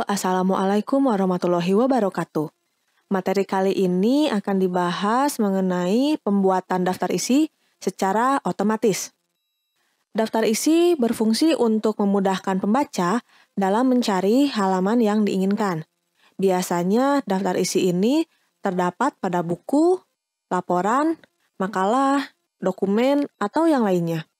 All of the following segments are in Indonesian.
Assalamualaikum warahmatullahi wabarakatuh. Materi kali ini akan dibahas mengenai pembuatan daftar isi secara otomatis. Daftar isi berfungsi untuk memudahkan pembaca dalam mencari halaman yang diinginkan. Biasanya daftar isi ini terdapat pada buku, laporan, makalah, dokumen, atau yang lainnya.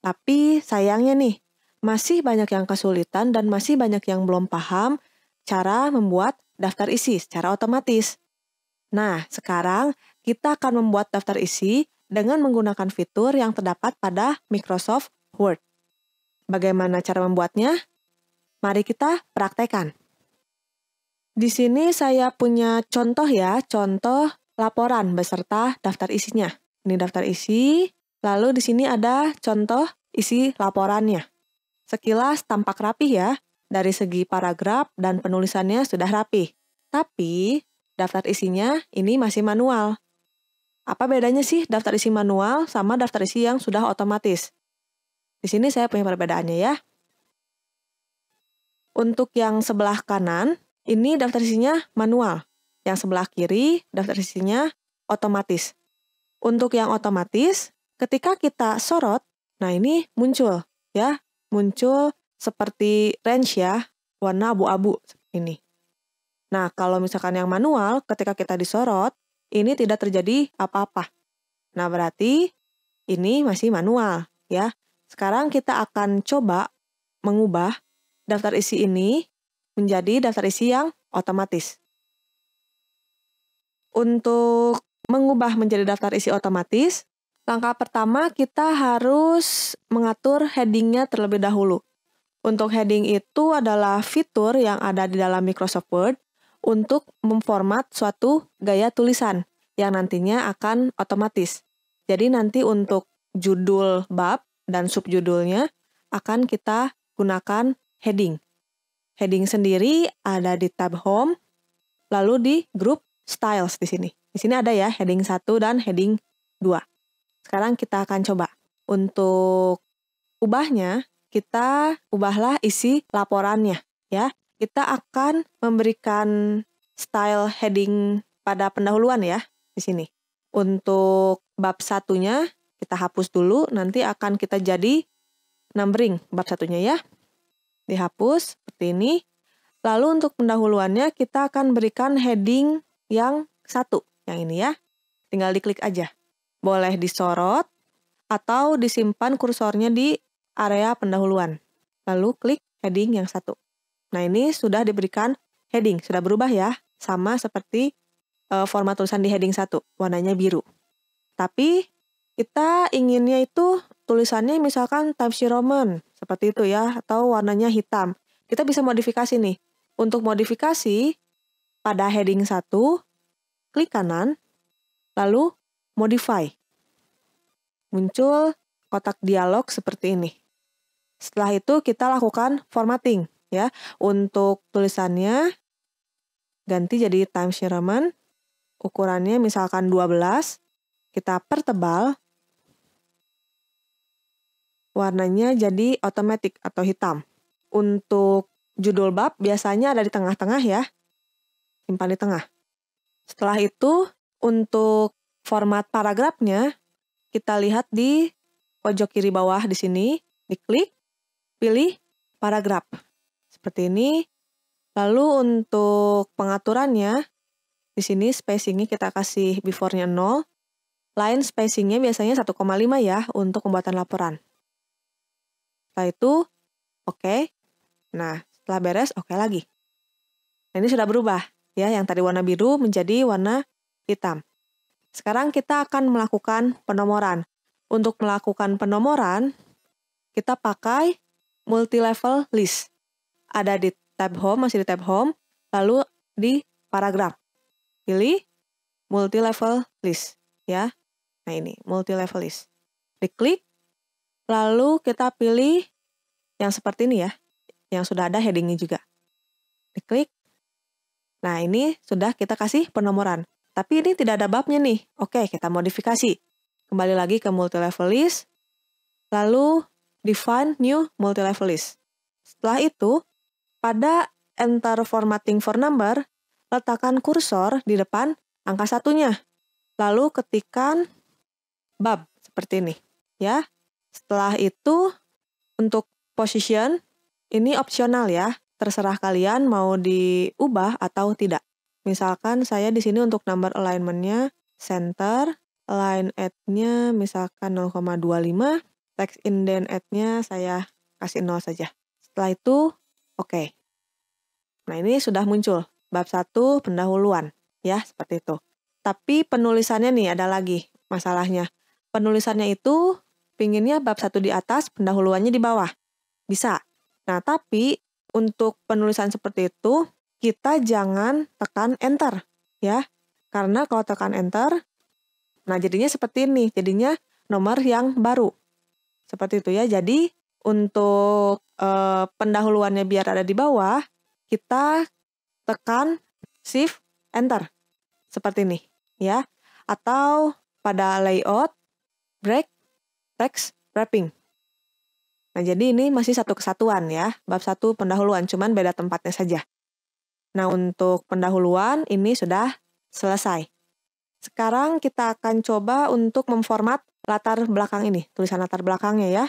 Tapi sayangnya nih, masih banyak yang kesulitan dan masih banyak yang belum paham cara membuat daftar isi secara otomatis. Nah, sekarang kita akan membuat daftar isi dengan menggunakan fitur yang terdapat pada Microsoft Word. Bagaimana cara membuatnya? Mari kita praktekkan. Di sini saya punya contoh contoh laporan beserta daftar isinya. Ini daftar isi, lalu di sini ada contoh isi laporannya. Sekilas tampak rapih dari segi paragraf dan penulisannya sudah rapih. Tapi, daftar isinya ini masih manual. Apa bedanya sih daftar isi manual sama daftar isi yang sudah otomatis? Di sini saya punya perbedaannya ya. Untuk yang sebelah kanan, ini daftar isinya manual. Yang sebelah kiri, daftar isinya otomatis. Untuk yang otomatis, ketika kita sorot, nah ini muncul muncul seperti range warna abu-abu ini. Nah, kalau misalkan yang manual, ketika kita disorot, ini tidak terjadi apa-apa. Nah, berarti ini masih manual Sekarang kita akan coba mengubah daftar isi ini menjadi daftar isi yang otomatis. Untuk mengubah menjadi daftar isi otomatis, langkah pertama kita harus mengatur heading-nya terlebih dahulu. Untuk heading itu adalah fitur yang ada di dalam Microsoft Word untuk memformat suatu gaya tulisan yang nantinya akan otomatis. Jadi nanti untuk judul bab dan subjudulnya akan kita gunakan heading. Heading sendiri ada di tab Home, lalu di grup Styles di sini. Di sini ada heading 1 dan heading 2. Sekarang kita akan coba. Untuk ubahnya, kita ubahlah isi laporannya Kita akan memberikan style heading pada pendahuluan di sini. Untuk bab satunya kita hapus dulu, nanti akan kita jadi numbering bab satunya Dihapus seperti ini. Lalu untuk pendahuluannya kita akan berikan heading yang 1, yang ini Tinggal diklik aja. Boleh disorot atau disimpan kursornya di area pendahuluan. Lalu klik heading yang 1. Nah, ini sudah diberikan heading, sudah berubah sama seperti format tulisan di heading 1, warnanya biru. Tapi kita inginnya itu tulisannya misalkan Times New Roman, seperti itu atau warnanya hitam. Kita bisa modifikasi nih. Untuk modifikasi, pada heading 1, klik kanan, lalu modify. Muncul kotak dialog seperti ini. Setelah itu kita lakukan formatting Untuk tulisannya ganti jadi Times New Roman. Ukurannya misalkan 12. Kita pertebal. Warnanya jadi automatic atau hitam. Untuk judul bab biasanya ada di tengah-tengah Simpan di tengah. Setelah itu untuk format paragrafnya kita lihat di pojok kiri bawah di sini, diklik, pilih paragraf. Seperti ini. Lalu untuk pengaturannya, di sini spacing-nya kita kasih before-nya 0. Line spacing-nya biasanya 1,5 untuk pembuatan laporan. Setelah itu, oke. Nah, setelah beres, oke lagi. Nah, ini sudah berubah yang tadi warna biru menjadi warna hitam. Sekarang kita akan melakukan penomoran. Untuk melakukan penomoran, kita pakai multi-level list. Ada di tab Home, masih di tab Home, lalu di paragraf. Pilih multi-level list Nah, ini multi-level list. Diklik, lalu kita pilih yang seperti ini yang sudah ada headingnya juga. Diklik. Nah, ini sudah kita kasih penomoran. Tapi ini tidak ada babnya nih. Oke, kita modifikasi. Kembali lagi ke multi-level list. Lalu define new multi-level list. Setelah itu, pada enter formatting for number, letakkan kursor di depan angka 1-nya. Lalu ketikkan bab seperti ini, ya. Setelah itu untuk position ini opsional ya. Terserah kalian mau diubah atau tidak. Misalkan saya di sini untuk number alignment-nya center, align at-nya misalkan 0,25, text indent at-nya saya kasih 0 saja. Setelah itu oke. Nah, ini sudah muncul bab 1 pendahuluan ya, seperti itu. Tapi penulisannya nih ada lagi masalahnya. Penulisannya itu pinginnya bab 1 di atas, pendahuluannya di bawah. Bisa. Nah, tapi untuk penulisan seperti itu, kita jangan tekan enter, ya. Karena kalau tekan enter, nah jadinya seperti ini. Jadinya nomor yang baru. Seperti itu ya. Jadi, untuk pendahuluannya biar ada di bawah, kita tekan shift enter. Seperti ini, ya. Atau pada layout, break, text, wrapping. Nah, jadi ini masih satu kesatuan ya, bab 1 pendahuluan, cuman beda tempatnya saja. Nah, untuk pendahuluan ini sudah selesai. Sekarang kita akan coba untuk memformat latar belakang ini, tulisan latar belakangnya ya.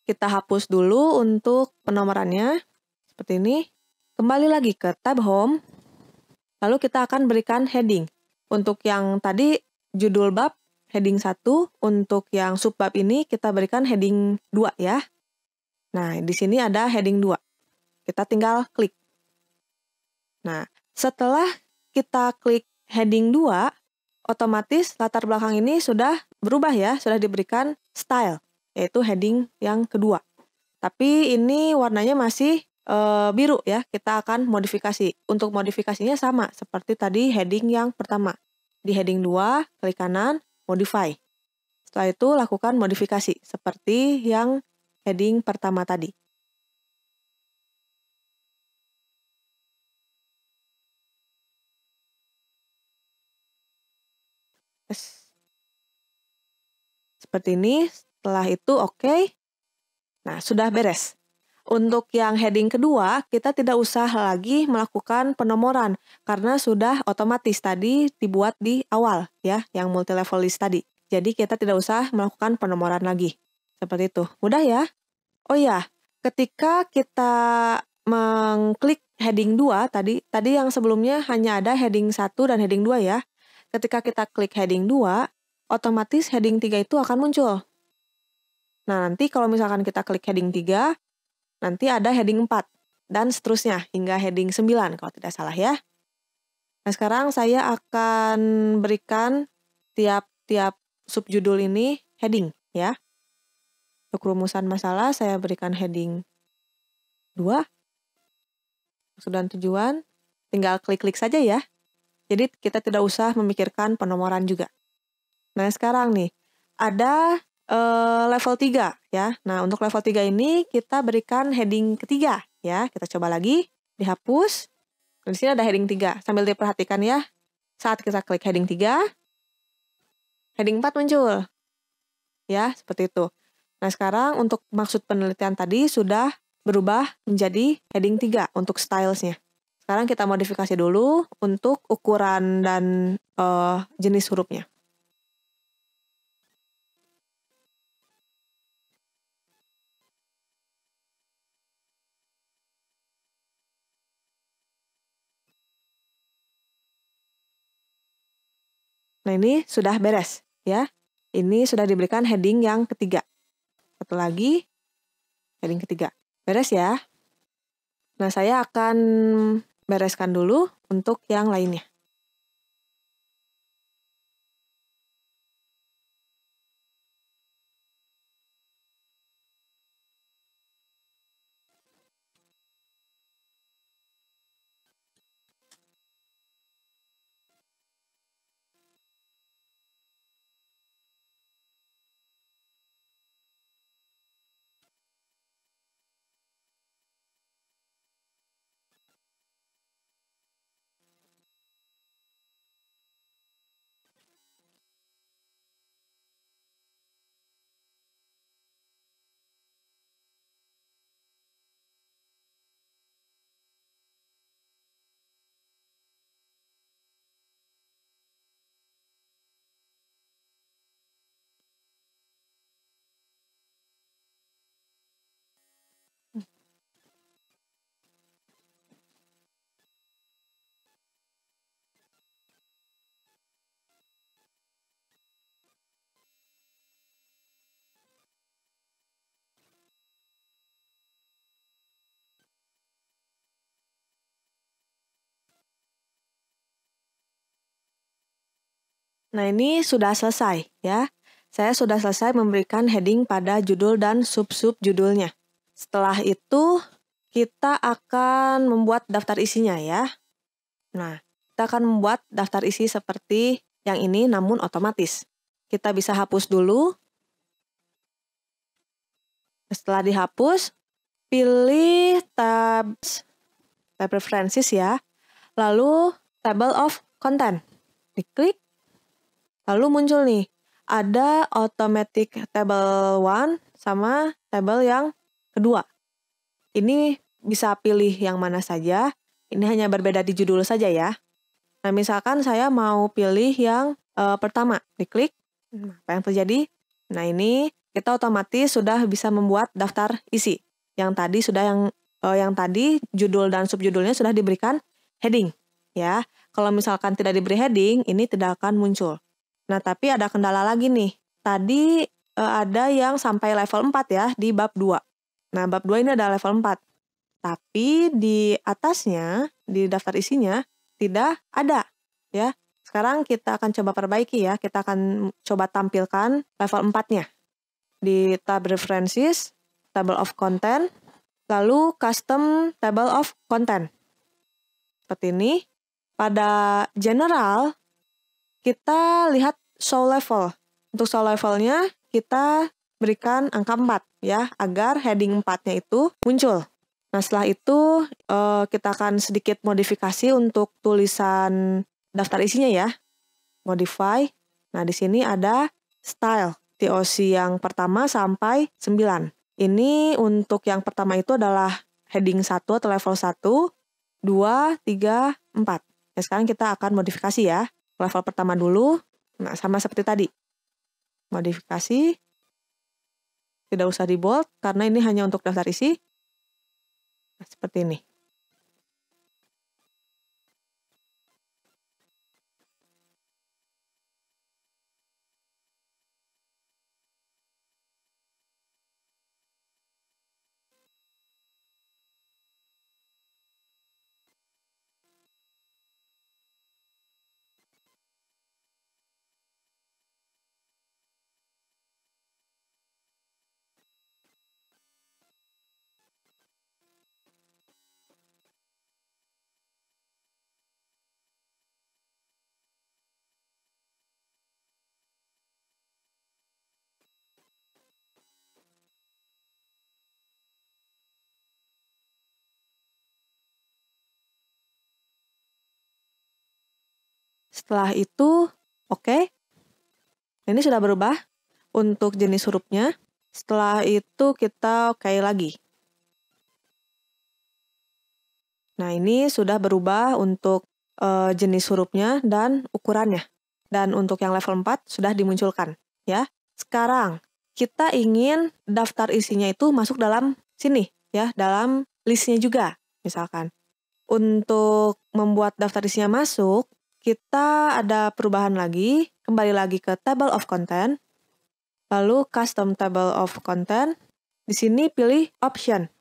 Kita hapus dulu untuk penomorannya, seperti ini. Kembali lagi ke tab home, lalu kita akan berikan heading. Untuk yang tadi judul bab, heading 1, untuk yang subbab ini kita berikan heading 2 ya. Nah, di sini ada heading 2. Kita tinggal klik. Nah, setelah kita klik heading 2, otomatis latar belakang ini sudah berubah ya, sudah diberikan style, yaitu heading yang kedua. Tapi ini warnanya masih biru ya, kita akan modifikasi. Untuk modifikasinya sama, seperti tadi heading yang pertama. Di heading 2, klik kanan, modify. Setelah itu lakukan modifikasi, seperti yang heading pertama tadi. Seperti ini, setelah itu oke. Nah, sudah beres. Untuk yang heading kedua, kita tidak usah lagi melakukan penomoran, karena sudah otomatis tadi dibuat di awal, ya, yang multi-level list tadi. Jadi, kita tidak usah melakukan penomoran lagi. Seperti itu. Mudah ya? Oh ya, ketika kita mengklik heading 2 tadi yang sebelumnya hanya ada heading 1 dan heading 2 ya. Ketika kita klik heading 2, otomatis heading 3 itu akan muncul. Nah, nanti kalau misalkan kita klik heading 3, nanti ada heading 4, dan seterusnya hingga heading 9 kalau tidak salah ya. Nah, sekarang saya akan berikan tiap-tiap subjudul ini heading ya. Untuk rumusan masalah saya berikan heading 2. Maksud dan tujuan, tinggal klik-klik saja ya. Jadi kita tidak usah memikirkan penomoran juga. Nah, sekarang nih, ada level 3 ya. Nah, untuk level 3 ini kita berikan heading ketiga ya. Kita coba lagi, dihapus. Di sini ada heading 3. Sambil diperhatikan ya. Saat kita klik heading 3, heading 4 muncul. Ya, seperti itu. Nah, sekarang untuk maksud penelitian tadi sudah berubah menjadi heading 3 untuk stylesnya. Sekarang kita modifikasi dulu untuk ukuran dan jenis hurufnya. Nah, ini sudah beres ya. Ini sudah diberikan heading yang ketiga. Satu lagi, heading ketiga. Beres ya. Nah, saya akan bereskan dulu untuk yang lainnya. Nah, ini sudah selesai ya. Saya sudah selesai memberikan heading pada judul dan sub-sub judulnya. Setelah itu, kita akan membuat daftar isinya ya. Nah, kita akan membuat daftar isi seperti yang ini namun otomatis. Kita bisa hapus dulu. Setelah dihapus, pilih tab preferences ya. Lalu table of content. Diklik. Lalu muncul nih, ada automatic table 1 sama table yang kedua. Ini bisa pilih yang mana saja. Ini hanya berbeda di judul saja ya. Nah, misalkan saya mau pilih yang pertama. Diklik. Apa yang terjadi? Nah, ini kita otomatis sudah bisa membuat daftar isi. Yang tadi judul dan subjudulnya sudah diberikan heading ya. Kalau misalkan tidak diberi heading, ini tidak akan muncul. Nah, tapi ada kendala lagi nih. Tadi ada yang sampai level 4 ya di bab 2. Nah, bab 2 ini ada level 4. Tapi di atasnya, di daftar isinya tidak ada ya. Sekarang kita akan coba perbaiki ya. Kita akan coba tampilkan level 4-nya. Di tab references, table of content, lalu custom table of content. Seperti ini. Pada general, kita lihat show level. Untuk show levelnya, kita berikan angka 4 ya, agar heading 4-nya itu muncul. Nah, setelah itu kita akan sedikit modifikasi untuk tulisan daftar isinya ya. Modify. Nah, di sini ada style. TOC yang pertama sampai 9. Ini untuk yang pertama itu adalah heading 1 atau level 1, 2, 3, 4. Nah, sekarang kita akan modifikasi ya. Level pertama dulu. Nah, sama seperti tadi. Modifikasi. Tidak usah di bold karena ini hanya untuk daftar isi. Nah, seperti ini. Setelah itu, oke. Ini sudah berubah untuk jenis hurufnya. Setelah itu kita oke lagi. Nah, ini sudah berubah untuk jenis hurufnya dan ukurannya. Dan untuk yang level 4 sudah dimunculkan. Ya. Sekarang, kita ingin daftar isinya itu masuk dalam sini. Ya, dalam listnya juga, misalkan. Untuk membuat daftar isinya masuk, kita ada perubahan lagi. Kembali lagi ke table of content. Lalu custom table of content. Di sini pilih option.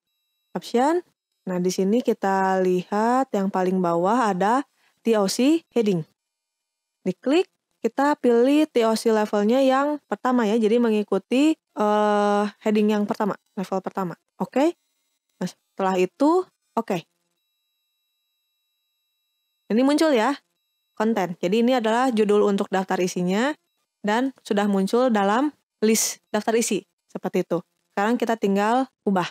Option. Nah, di sini kita lihat yang paling bawah ada TOC heading. Diklik, kita pilih TOC levelnya yang pertama ya. Jadi mengikuti heading yang pertama, level pertama. Oke. Nah, setelah itu, oke. Ini muncul ya, konten. Jadi ini adalah judul untuk daftar isinya dan sudah muncul dalam list daftar isi. Seperti itu. Sekarang kita tinggal ubah.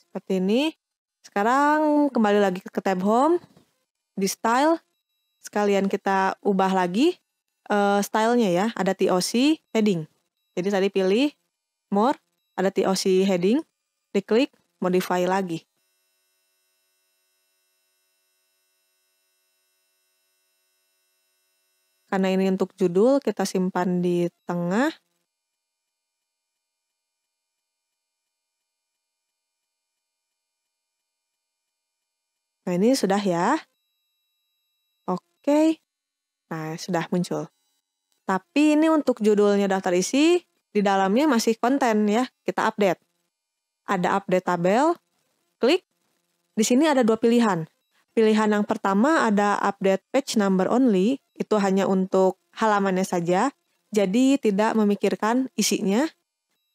Seperti ini. Sekarang kembali lagi ke tab home. Di style, sekalian kita ubah lagi stylenya ya. Ada TOC heading. Jadi tadi pilih more, ada TOC heading. Diklik, modify lagi. Karena ini untuk judul, kita simpan di tengah. Nah, ini sudah ya. Oke. Nah, sudah muncul. Tapi ini untuk judulnya daftar isi, di dalamnya masih konten ya. Kita update. Ada update tabel. Klik. Di sini ada 2 pilihan. Pilihan yang pertama ada update page number only. itu hanya untuk halamannya saja, jadi tidak memikirkan isinya.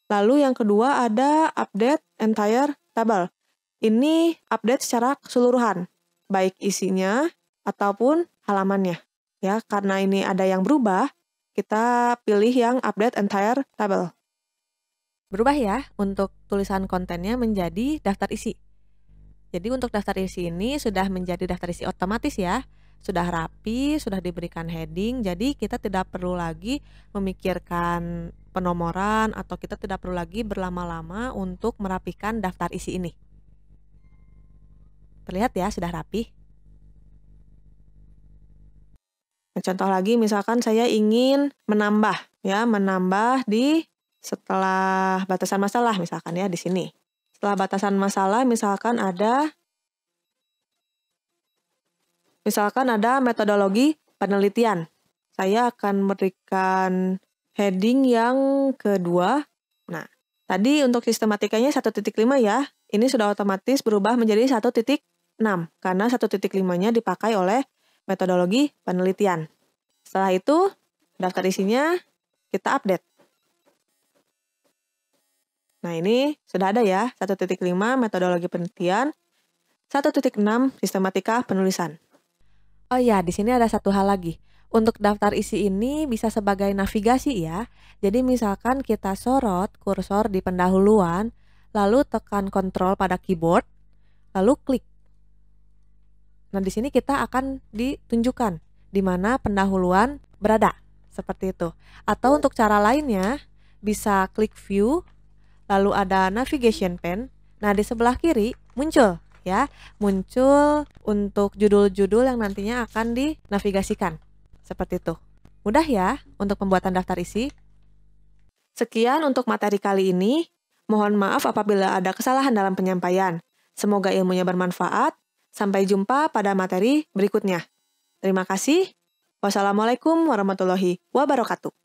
Lalu yang kedua ada update entire table. Ini update secara keseluruhan, baik isinya ataupun halamannya. Ya, karena ini ada yang berubah, kita pilih yang update entire table. Berubah ya untuk tulisan kontennya menjadi daftar isi. Jadi untuk daftar isi ini sudah menjadi daftar isi otomatis ya. Sudah rapi, sudah diberikan heading, jadi kita tidak perlu lagi memikirkan penomoran atau kita tidak perlu lagi berlama-lama untuk merapikan daftar isi ini. Terlihat ya, sudah rapi. Nah, contoh lagi misalkan saya ingin menambah di setelah batasan masalah misalkan ya di sini. Setelah batasan masalah misalkan ada metodologi penelitian. Saya akan memberikan heading yang kedua. Nah, tadi untuk sistematikanya 1.5 ya. Ini sudah otomatis berubah menjadi 1.6 karena 1.5-nya dipakai oleh metodologi penelitian. Setelah itu, daftar isinya kita update. Nah, ini sudah ada ya, 1.5 metodologi penelitian, 1.6 sistematika penulisan. Oh ya, di sini ada satu hal lagi. Untuk daftar isi ini bisa sebagai navigasi ya. Jadi misalkan kita sorot kursor di pendahuluan, lalu tekan kontrol pada keyboard, lalu klik. Nah, di sini kita akan ditunjukkan di mana pendahuluan berada, seperti itu. Atau untuk cara lainnya, bisa klik view, lalu ada navigation pane. Nah, di sebelah kiri muncul untuk judul-judul yang nantinya akan dinavigasikan. Seperti itu. Mudah ya untuk pembuatan daftar isi. Sekian untuk materi kali ini. Mohon maaf apabila ada kesalahan dalam penyampaian. Semoga ilmunya bermanfaat. Sampai jumpa pada materi berikutnya. Terima kasih. Wassalamualaikum warahmatullahi wabarakatuh.